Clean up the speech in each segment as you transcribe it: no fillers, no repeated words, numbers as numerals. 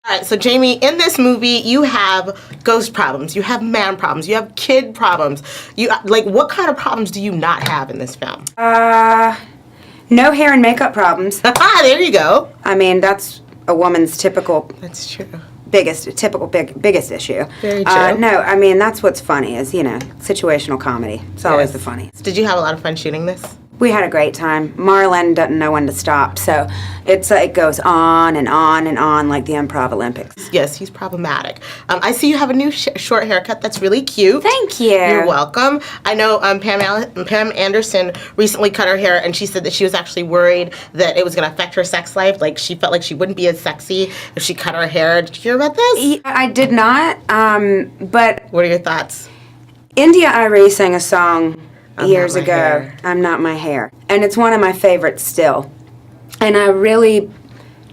All right, so Jamie, in this movie, you have ghost problems, you have man problems, you have kid problems. What kind of problems do you not have in this film? No hair and makeup problems. There you go. I mean, that's a woman's typical. That's true. Biggest issue. Very true. No, I mean, that's what's funny is, situational comedy. It's always the funniest. Did you have a lot of fun shooting this? We had a great time. Marlon doesn't know when to stop, so it goes on and on and on like the Improv Olympics. Yes, he's problematic. I see you have a new short haircut. That's really cute. Thank you. You're welcome. I know Pam Anderson recently cut her hair, and she said that she was actually worried that it was going to affect her sex life. Like, she felt like she wouldn't be as sexy if she cut her hair. Did you hear about this? I did not, but... What are your thoughts? India Arie sang a song years ago, hair. I'm Not My Hair. And it's one of my favorites still. And I really,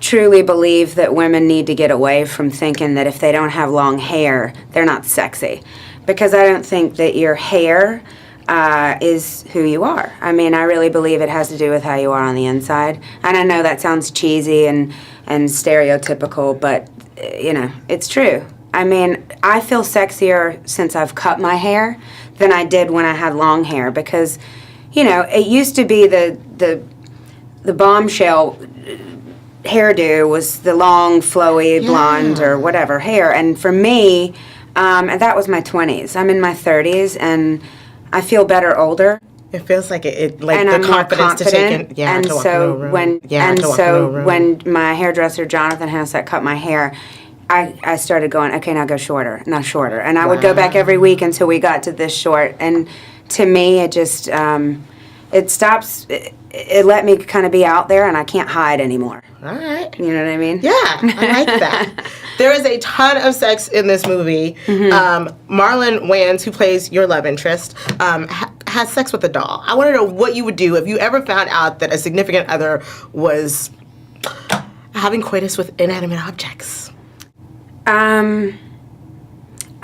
truly believe that women need to get away from thinking that if they don't have long hair, they're not sexy. Because I don't think that your hair is who you are. I mean, I really believe it has to do with how you are on the inside. And I know that sounds cheesy and stereotypical, but, it's true. I mean, I feel sexier since I've cut my hair than I did when I had long hair because, it used to be the bombshell hairdo was the long, flowy, blonde or whatever hair. And for me, and that was my 20s. I'm in my 30s, and I feel better older. It feels like and the I'm confidence more confident. to take it. Yeah, and to walk so in a room. when when my hairdresser Jonathan Hassett cut my hair, I started going, okay, now go shorter, not shorter. And I would go back every week until we got to this short. And to me, it just, it stops, it let me kind of be out there, and I can't hide anymore. All right. You know what I mean? Yeah, I like that. There is a ton of sex in this movie. Marlon Wayans, who plays your love interest, has sex with a doll. I want to know what you would do if you ever found out that a significant other was having coitus with inanimate objects. I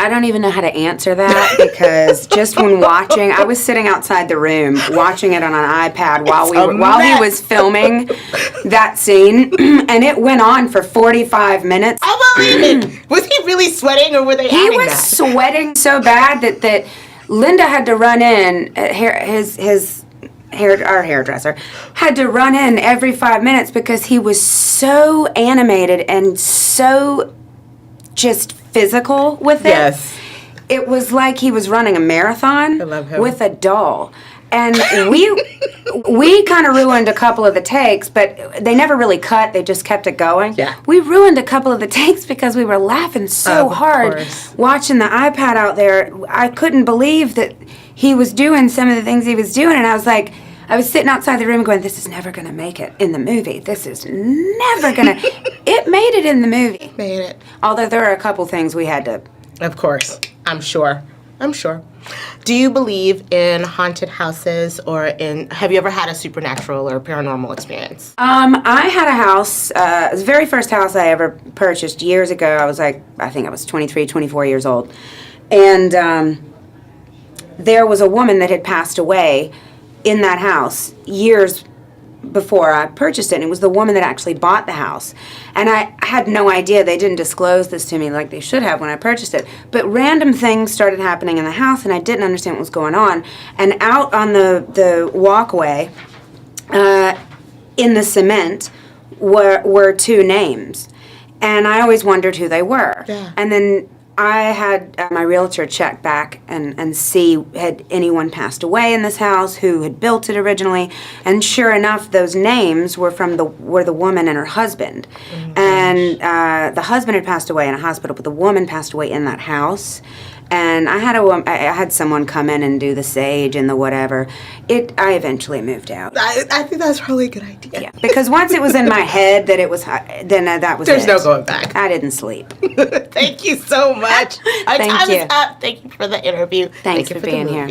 don't even know how to answer that because just when watching, I was sitting outside the room watching it on an iPad while he was filming that scene, and it went on for 45 minutes. I believe it. Was he really sweating, or were they adding that? He was sweating so bad that Linda had to run in. Our hairdresser had to run in every 5 minutes because he was so animated and so just physical with it. Yes. It was like he was running a marathon with a doll. And we kind of ruined a couple of the takes, but they never really cut. They just kept it going. Yeah. We ruined a couple of the takes because we were laughing so hard watching the iPad out there. I couldn't believe that he was doing some of the things he was doing, and I was sitting outside the room going, this is never going to make it in the movie. This is never going to... It made it in the movie. Made it. Although there are a couple things we had to... Of course. I'm sure. Do you believe in haunted houses have you ever had a supernatural or paranormal experience? I had a house, it was the very first house I ever purchased years ago. I think I was 23, 24 years old. And there was a woman that had passed away in that house years before I purchased it, and it was the woman that actually bought the house. And I had no idea. They didn't disclose this to me like they should have when I purchased it. But random things started happening in the house, and I didn't understand what was going on. And out on the walkway, in the cement, were two names. And I always wondered who they were. Yeah. And then I had my realtor check back and see had anyone passed away in this house, who had built it originally, and sure enough, those names were were the woman and her husband. And the husband had passed away in a hospital, but the woman passed away in that house. And I had someone come in and do the sage and the whatever. I eventually moved out. I think that's probably a good idea. Yeah, because once it was in my head that it was, then that was There's no going back. I didn't sleep. Thank you so much. Our time is up. Thank you for the interview. Thanks for being here.